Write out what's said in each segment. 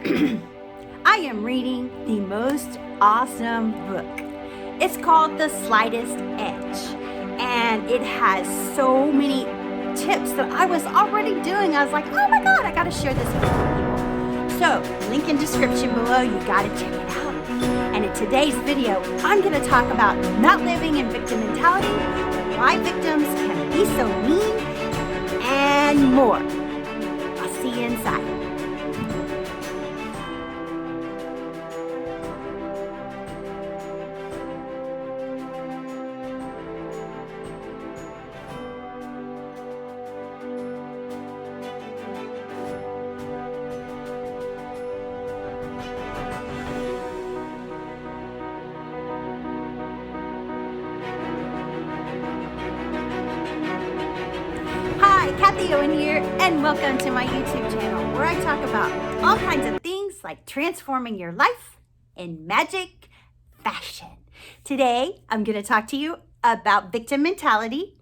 I am reading the most awesome book. It's called The Slightest Edge, and it has so many tips that I was already doing. I was like, oh my God, I got to share this with people. So, link in description below, you got to check it out. And in today's video, I'm going to talk about not living in victim mentality, why victims can be so mean, and more. I'll see you inside. Kathie Owen here, and welcome to my YouTube channel where I talk about all kinds of things like transforming your life in magic fashion. Today, I'm going to talk to you about victim mentality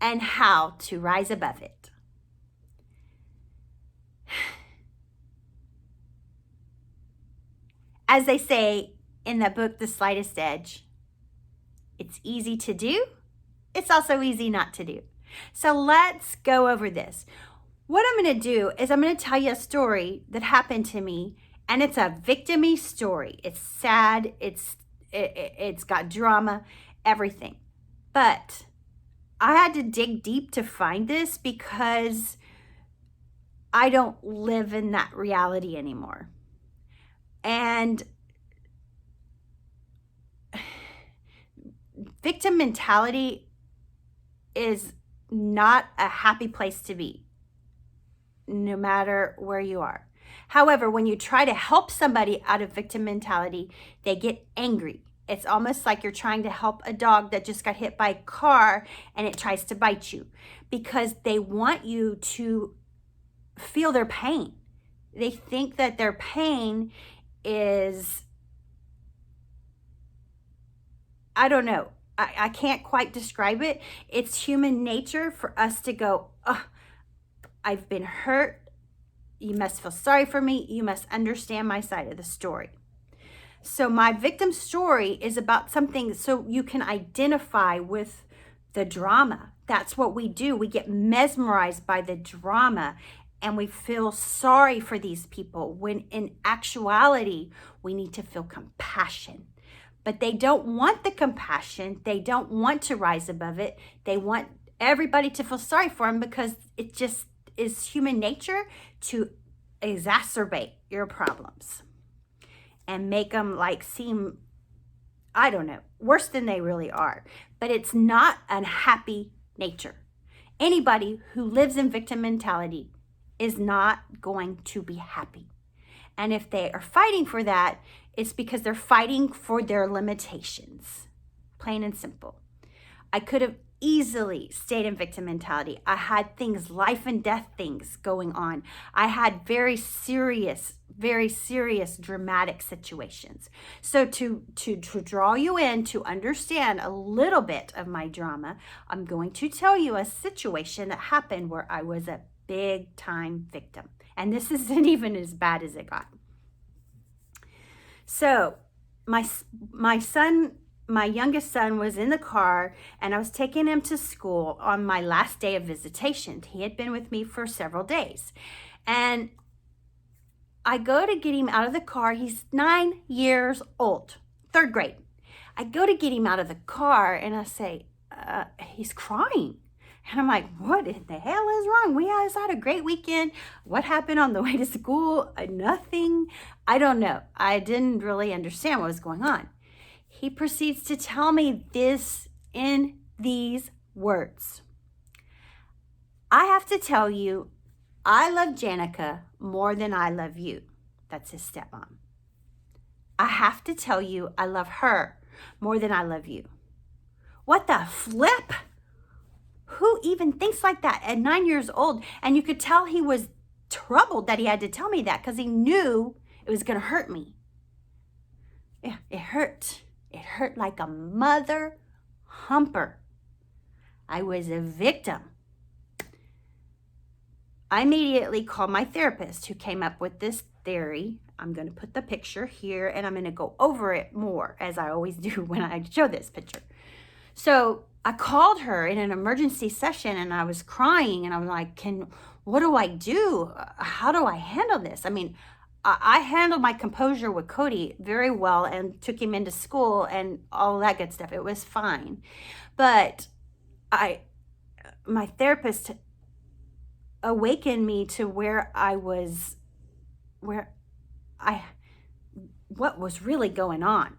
and how to rise above it. As they say in the book, The Slightest Edge, it's easy to do. It's also easy not to do. So let's go over this. What I'm going to do is I'm going to tell you a story that happened to me, and it's a victim-y story. It's sad, it's got drama, everything. But I had to dig deep to find this because I don't live in that reality anymore. And victim mentality is not a happy place to be, no matter where you are. However, when you try to help somebody out of victim mentality, they get angry. It's almost like you're trying to help a dog that just got hit by a car and it tries to bite you, because they want you to feel their pain. They think that their pain is, I don't know. I can't quite describe it. It's human nature for us to go, oh, I've been hurt. You must feel sorry for me. You must understand my side of the story. So my victim story is about something so you can identify with the drama. That's what we do. We get mesmerized by the drama and we feel sorry for these people when in actuality, we need to feel compassion. But they don't want the compassion. They don't want to rise above it. They want everybody to feel sorry for them because it just is human nature to exacerbate your problems and make them like seem, I don't know, worse than they really are. But it's not a happy nature. Anybody who lives in victim mentality is not going to be happy. And if they are fighting for that, it's because they're fighting for their limitations, plain and simple. I could have easily stayed in victim mentality. I had things, life and death things going on. I had very serious, dramatic situations. So to draw you in, to understand a little bit of my drama, I'm going to tell you a situation that happened where I was a big time victim. And this isn't even as bad as it got. So my youngest son was in the car, and I was taking him to school on my last day of visitation. He had been with me for several days. And I go to get him out of the car. He's 9 years old, 3rd grade. I go to get him out of the car, and I say, he's crying. And I'm like, what in the hell is wrong? We always had a great weekend. What happened on the way to school? Nothing. I don't know. I didn't really understand what was going on. He proceeds to tell me this in these words. I have to tell you, I love Janica more than I love you. That's his stepmom. I have to tell you, I love her more than I love you. What the flip? Who even thinks like that at 9 years old? And you could tell he was troubled that he had to tell me that because he knew it was going to hurt me. Yeah, it hurt. It hurt like a mother humper. I was a victim. I immediately called my therapist who came up with this theory. I'm going to put the picture here and I'm going to go over it more, as I always do when I show this picture. So I called her in an emergency session and I was crying and I was like, what do I do? How do I handle this? I mean, I handled my composure with Cody very well and took him into school and all that good stuff. It was fine. But my therapist awakened me to what was really going on.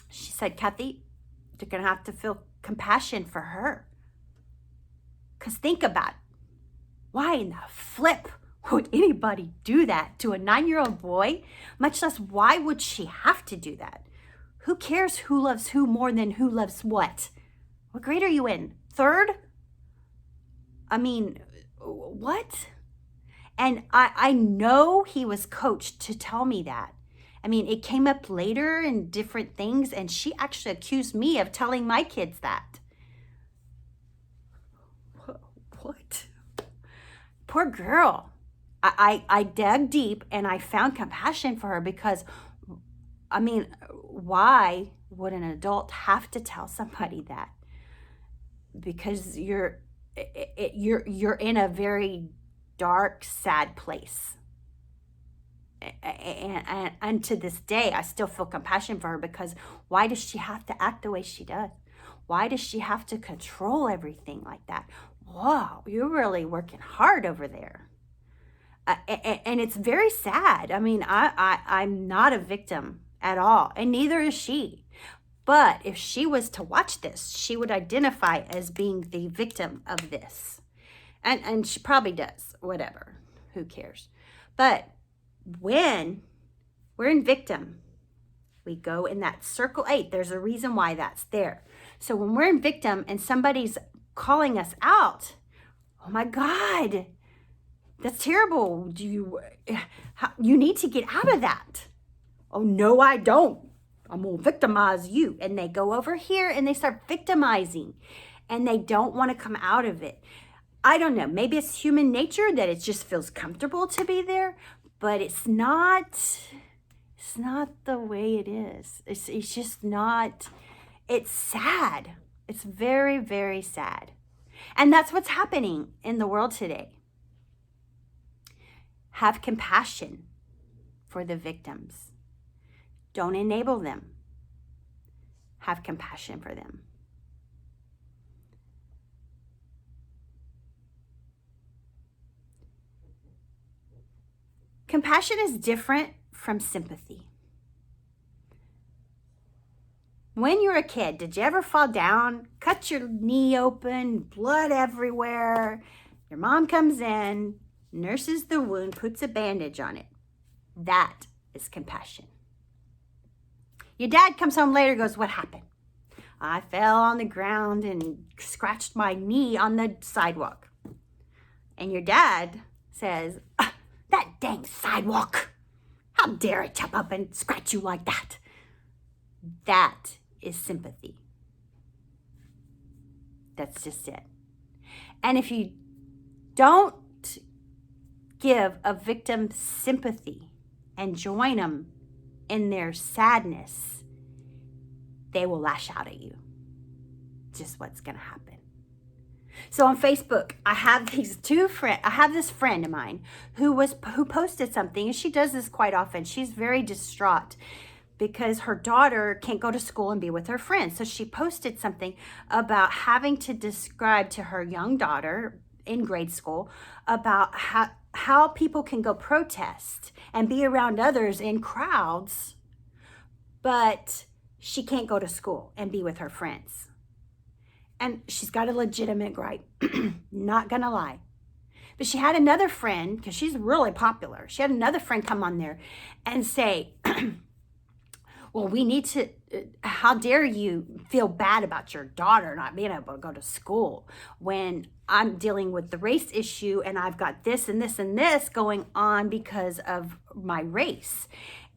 She said, Kathie, you're going to have to feel compassion for her. Because think about it. Why in the flip would anybody do that to a 9-year-old boy? Much less, why would she have to do that? Who cares who loves who more than who loves what? What grade are you in? 3rd? I mean, what? And I know he was coached to tell me that. I mean, it came up later in different things, and she actually accused me of telling my kids that. What? Poor girl. I dug deep and I found compassion for her because, I mean, why would an adult have to tell somebody that? Because you're in a very dark, sad place. And to this day, I still feel compassion for her because why does she have to act the way she does? Why does she have to control everything like that? Wow, you're really working hard over there. And it's very sad. I mean, I'm not a victim at all, and neither is she. But if she was to watch this, she would identify as being the victim of this. And she probably does, whatever, who cares? But when we're in victim, we go in that circle 8. There's a reason why that's there. So when we're in victim and somebody's calling us out, oh my God, that's terrible. You need to get out of that. Oh, no, I don't. I'm going to victimize you. And they go over here and they start victimizing and they don't want to come out of it. I don't know. Maybe it's human nature that it just feels comfortable to be there, but it's not the way it is. It's just not. It's sad. It's very, very sad. And that's what's happening in the world today. Have compassion for the victims. Don't enable them. Have compassion for them. Compassion is different from sympathy. When you were a kid, did you ever fall down, cut your knee open, blood everywhere? Your mom comes in, nurses the wound, puts a bandage on it. That is compassion. Your dad comes home later, goes, what happened? I fell on the ground and scratched my knee on the sidewalk. And your dad says, that dang sidewalk. How dare it jump up and scratch you like that? That is sympathy. That's just it. And if you don't give a victim sympathy and join them in their sadness, they will lash out at you. Just what's going to happen. So on Facebook, I have this friend of mine who posted something, and she does this quite often. She's very distraught because her daughter can't go to school and be with her friends. So she posted something about having to describe to her young daughter in grade school about how people can go protest and be around others in crowds, but she can't go to school and be with her friends. And she's got a legitimate gripe, not gonna lie. But she had another friend, because she's really popular, she had another friend come on there and say, well, we need to, how dare you feel bad about your daughter not being able to go to school when I'm dealing with the race issue and I've got this and this and this going on because of my race.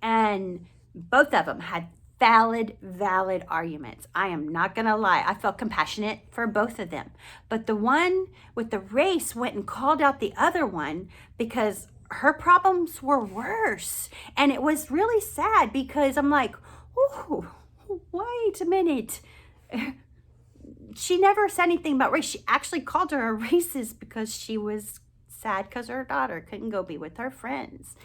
And both of them had valid arguments. I am not going to lie. I felt compassionate for both of them. But the one with the race went and called out the other one because her problems were worse. And it was really sad because I'm like, oh, wait a minute. She never said anything about race. She actually called her a racist because she was sad because her daughter couldn't go be with her friends.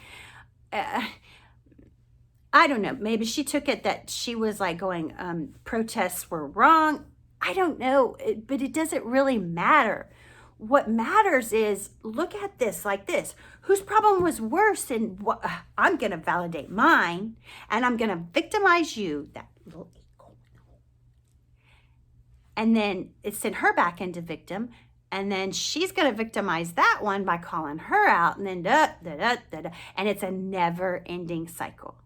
I don't know. Maybe she took it that she was like going, protests were wrong. I don't know, but it doesn't really matter. What matters is look at this like this. Whose problem was worse? And what I'm going to validate mine, and I'm going to victimize you. That little eagle. And then it sent her back into victim. And then she's going to victimize that one by calling her out. And then and it's a never ending cycle.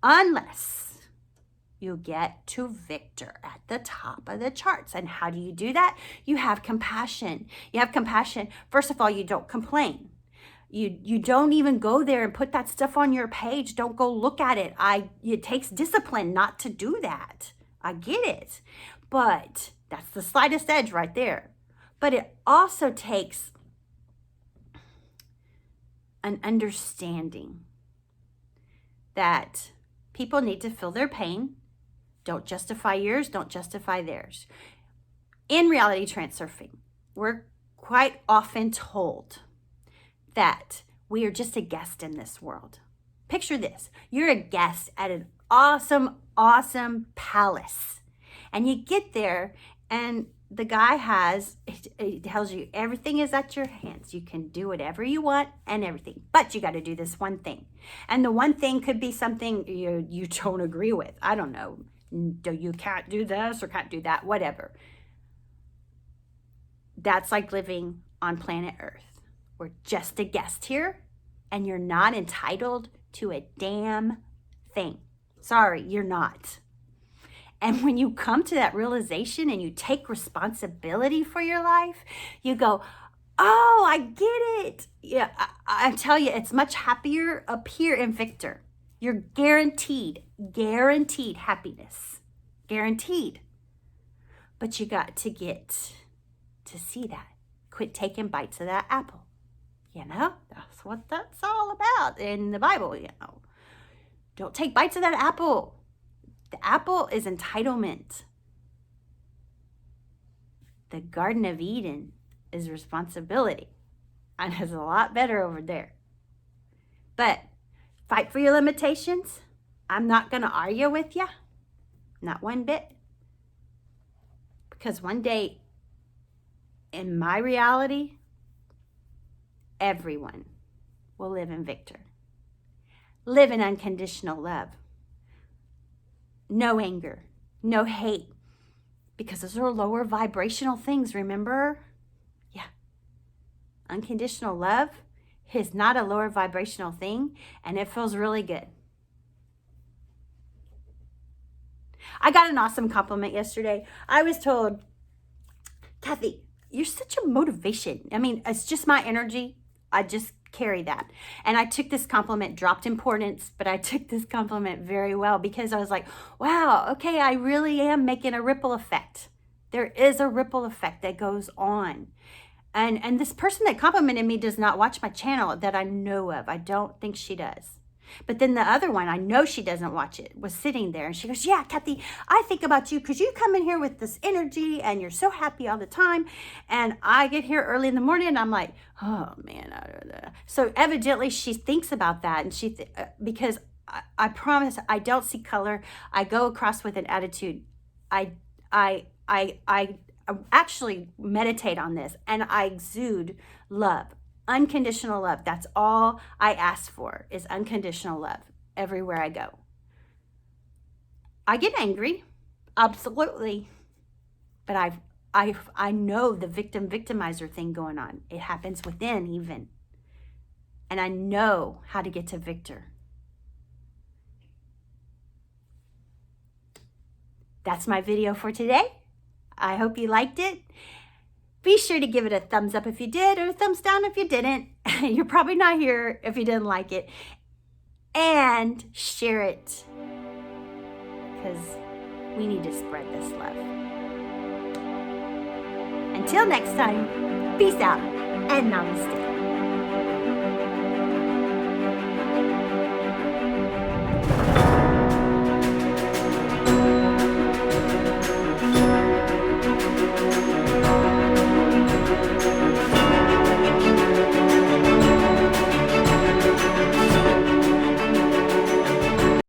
Unless you get to victor at the top of the charts. And how do you do that? You have compassion. You have compassion. First of all, you don't complain. You don't even go there and put that stuff on your page. Don't go look at it. It takes discipline not to do that. I get it. But that's the slightest edge right there. But it also takes an understanding that people need to feel their pain. Don't justify yours, don't justify theirs. In reality transurfing, we're quite often told that we are just a guest in this world. Picture this. You're a guest at an awesome, awesome palace. And you get there and the guy it tells you everything is at your hands. You can do whatever you want and everything, but you got to do this one thing. And the one thing could be something you don't agree with. I don't know. You can't do this or can't do that, whatever. That's like living on planet Earth. We're just a guest here, and you're not entitled to a damn thing. Sorry, you're not. And when you come to that realization and you take responsibility for your life, you go, oh, I get it. Yeah, I tell you, it's much happier up here in Victor. You're guaranteed happiness. Guaranteed. But you got to get to see that. Quit taking bites of that apple. You know, that's what that's all about in the Bible, you know. Don't take bites of that apple. The apple is entitlement. The Garden of Eden is responsibility. And it's a lot better over there. But fight for your limitations. I'm not going to argue with you. Not one bit. Because one day, in my reality, everyone will live in Victor. Live in unconditional love. No anger, no hate, because those are lower vibrational things, remember? Yeah. Unconditional love is not a lower vibrational thing, and it feels really good. I got an awesome compliment yesterday. I was told, Kathie, you're such a motivation. I mean, it's just my energy. I just carry that. And I took this compliment, dropped importance, but I took this compliment very well because I was like, wow, okay, I really am making a ripple effect. There is a ripple effect that goes on. And this person that complimented me does not watch my channel that I know of. I don't think she does. But then the other one, I know she doesn't watch it, was sitting there and she goes, yeah, Kathie, I think about you because you come in here with this energy and you're so happy all the time. And I get here early in the morning and I'm like, oh man. So evidently she thinks about that. And because I promise I don't see color. I go across with an attitude. I actually meditate on this and I exude love. Unconditional love. That's all I ask for is unconditional love everywhere I go. I get angry, absolutely, but I know the victimizer thing going on. It happens within even, and I know how to get to Victor. That's my video for today. I hope you liked it. Be sure to give it a thumbs up if you did or a thumbs down if you didn't. You're probably not here if you didn't like it. And share it because we need to spread this love. Until next time, peace out and namaste.